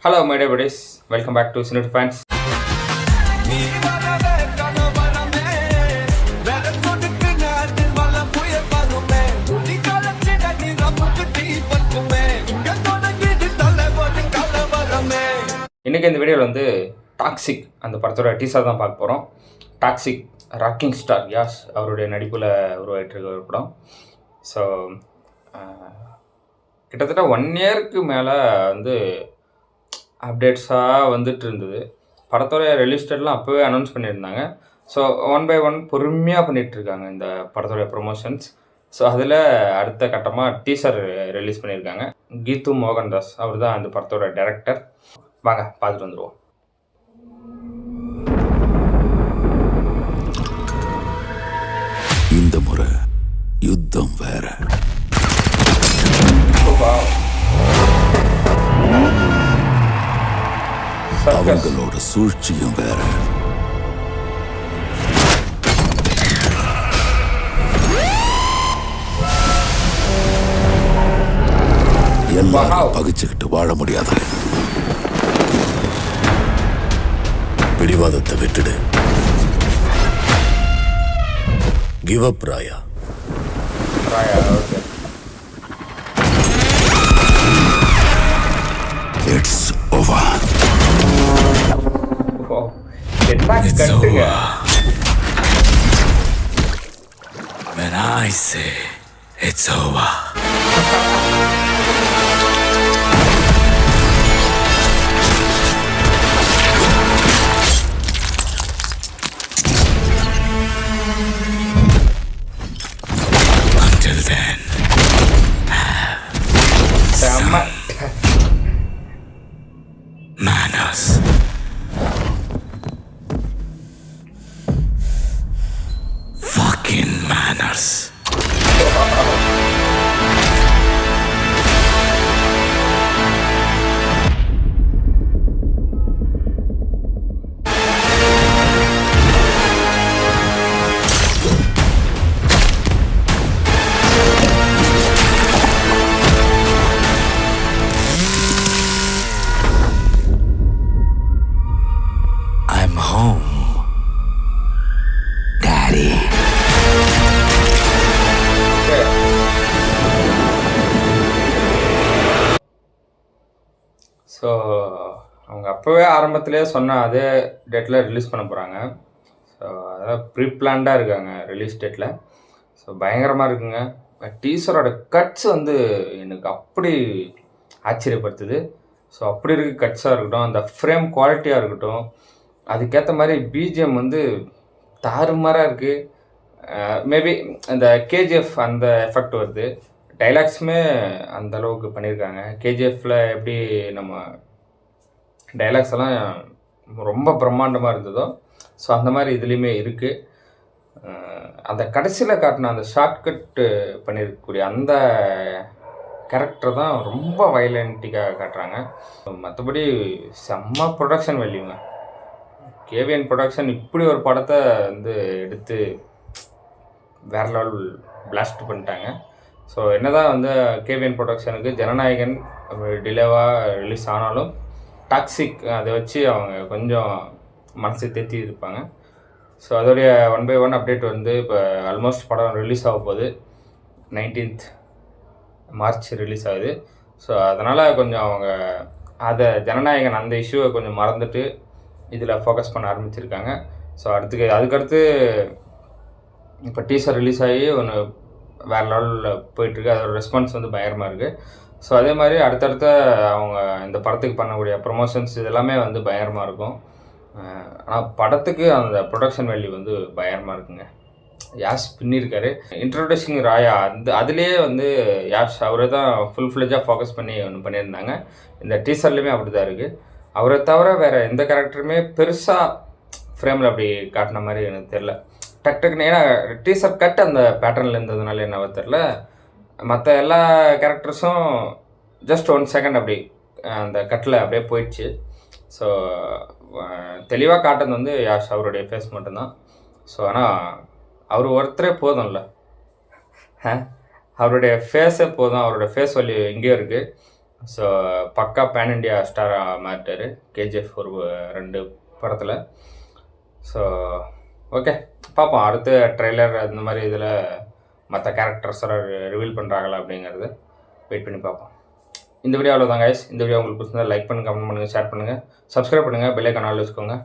Hello, my dear buddies. Welcome back to Cinema Fans. இன்றைக்கி இந்த வீடியோவில் வந்து டாக்ஸிக் அந்த படத்தோட டீசர் தான் பார்க்க போகிறோம். டாக்ஸிக் ராக்கிங் ஸ்டார் யாஷ் அவருடைய நடிப்பில் உருவாகிட்டு ஒரு படம். ஸோ கிட்டத்தட்ட 1 இயருக்கு மேலே வந்து அப்டேட்ஸாக வந்துட்டு இருந்தது. படத்தோட ரிலீஸ் டேட்லாம் அப்போவே அனௌன்ஸ் பண்ணியிருந்தாங்க. ஸோ 1 by 1 பொறுமையாக பண்ணிகிட்ருக்காங்க இந்த படத்தோட ப்ரொமோஷன்ஸ். ஸோ அதில் அடுத்த கட்டமாக டீசர் ரிலீஸ் பண்ணியிருக்காங்க. கீது மோகன்தாஸ் அவர் தான் அந்த படத்தோட டைரக்டர். வாங்க பார்த்துட்டு வந்துடுவோம். இந்த முறை யுத்தம் வேற, அவங்களோட சூழ்ச்சியும் வேற. எல்லாரும் பகிச்சுக்கிட்டு வாழ முடியாது. பிடிவாதத்தை விட்டுடு. கிவ் அப் ராயா. It's over. It's over. When I say it's over. Until then. Manners. Fucking manners. I'm home, Daddy. So அவங்க அப்போவே ஆரம்பத்திலே சொன்ன அதே டேட்டில் ரிலீஸ் பண்ண போகிறாங்க. ஸோ அதாவது ப்ரீப்ளான்டாக இருக்காங்க ரிலீஸ் டேட்டில். ஸோ பயங்கரமாக இருக்குங்க. டீசரோட கட்ஸ் வந்து எனக்கு அப்படி ஆச்சரியப்படுத்துது. ஸோ அப்படி இருக்குது கட்ஸாக இருக்கட்டும், அந்த ஃப்ரேம் குவாலிட்டியாக இருக்கட்டும், அதுக்கேற்ற மாதிரி பிஜிஎம் வந்து தாறுமாறாக இருக்குது. மேபி அந்த கேஜிஎஃப் அந்த எஃபெக்ட் வருது. டைலாக்ஸுமே அந்த அளவுக்கு பண்ணியிருக்காங்க. கேஜிஎஃப்பில் எப்படி நம்ம டைலாக்ஸ் எல்லாம் ரொம்ப பிரம்மாண்டமாக இருந்ததோ, ஸோ அந்த மாதிரி இதுலேயுமே இருக்குது. அந்த கடைசியில் காட்டின அந்த ஷார்ட்கட்டு பண்ணியிருக்கக்கூடிய அந்த கேரக்டர் தான் ரொம்ப வயலண்டிக்காக காட்டுறாங்க. மற்றபடி செம்ம ப்ரொடக்ஷன் வேல்யூங்க. கேவிஎன் ப்ரொடக்ஷன் இப்படி ஒரு படத்தை வந்து எடுத்து வேறு லெவல் பிளாஸ்ட் பண்ணிட்டாங்க. ஸோ என்ன தான் வந்து கேவிஎன் ப்ரொடக்ஷனுக்கு ஜனநாயகன் டிலேவாக ரிலீஸ் ஆனாலும் டாக்ஸிக் அதை வச்சு அவங்க கொஞ்சம் மனசு தேத்தி இருப்பாங்க. ஸோ அதோடைய 1 by 1 அப்டேட் வந்து இப்போ ஆல்மோஸ்ட் படம் ரிலீஸ் ஆக போகுது. 19th மார்ச் ரிலீஸ் ஆகுது. ஸோ அதனால் கொஞ்சம் அவங்க அதை ஜனநாயகன் அந்த இஷ்யூவை கொஞ்சம் மறந்துட்டு இதில் ஃபோக்கஸ் பண்ண ஆரம்பிச்சிருக்காங்க. ஸோ அதுக்கடுத்து இப்போ டீசர் ரிலீஸ் ஆகி ஒன்று வேறு லெவலில் போயிட்டுருக்கு. அதோட ரெஸ்பான்ஸ் வந்து பயங்கரமாக இருக்குது. ஸோ அதே மாதிரி அடுத்தடுத்த அவங்க இந்த படத்துக்கு பண்ணக்கூடிய ப்ரொமோஷன்ஸ் இதெல்லாமே வந்து பயங்கரமாக இருக்கும். ஆனால் படத்துக்கு அந்த ப்ரொடக்ஷன் வேல்யூ வந்து பயங்கரமாக இருக்குங்க. யாஷ் பின்னிருக்காரு. இன்ட்ரோடியூசிங் ராயா அதுலேயே வந்து யாஷ் அவரை தான் ஃபுல் ஃப்ளெஜாக ஃபோக்கஸ் பண்ணி ஒன்று பண்ணியிருந்தாங்க. இந்த டீசர்லேயுமே அப்படி தான் இருக்குது. அவரை தவிர வேறு எந்த கேரக்டருமே பெருசாக ஃப்ரேமில் அப்படி காட்டின மாதிரி எனக்கு தெரில. டக்குன்னு ஏன்னா டீசர் கட் அந்த பேட்டர்னில் இருந்ததுனால என்னவோ தெரில, மற்ற எல்லா கேரக்டர்ஸும் ஜஸ்ட் 1 செகண்ட் அப்படி அந்த கட்டில் அப்படியே போயிடுச்சு. ஸோ தெளிவாக காட்டுறது வந்து யாஷ் அவருடைய ஃபேஸ் மட்டும்தான். ஸோ ஆனால் அவர் ஒருத்தரே போதும்ல, அவருடைய ஃபேஸே போதும். அவருடைய ஃபேஸ் வேல்யூ எங்கேயோ இருக்குது. ஸோ பக்கா பேன் இண்டியா ஸ்டாராக மாறிட்டார் கேஜிஎஃப் ஒரு 2 படத்தில். ஸோ ஓகே, பார்ப்போம் அடுத்த ட்ரெய்லர் அந்த மாதிரி இதில் மற்ற கேரக்டர்ஸை ரிவீல் பண்ணுறாங்களா அப்படிங்கிறது வெயிட் பண்ணி பார்ப்போம். இந்த வீடியோ அவ்வளோதான் கைஸ். இந்த வீடியோ உங்களுக்கு பிடிச்சிருந்தா லைக் பண்ணுங்கள், கமெண்ட் பண்ணுங்கள், ஷேர் பண்ணுங்கள், சப்ஸ்கிரைப் பண்ணுங்கள், பெல் ஐக்கான் ஆல் வச்சுக்கோங்க.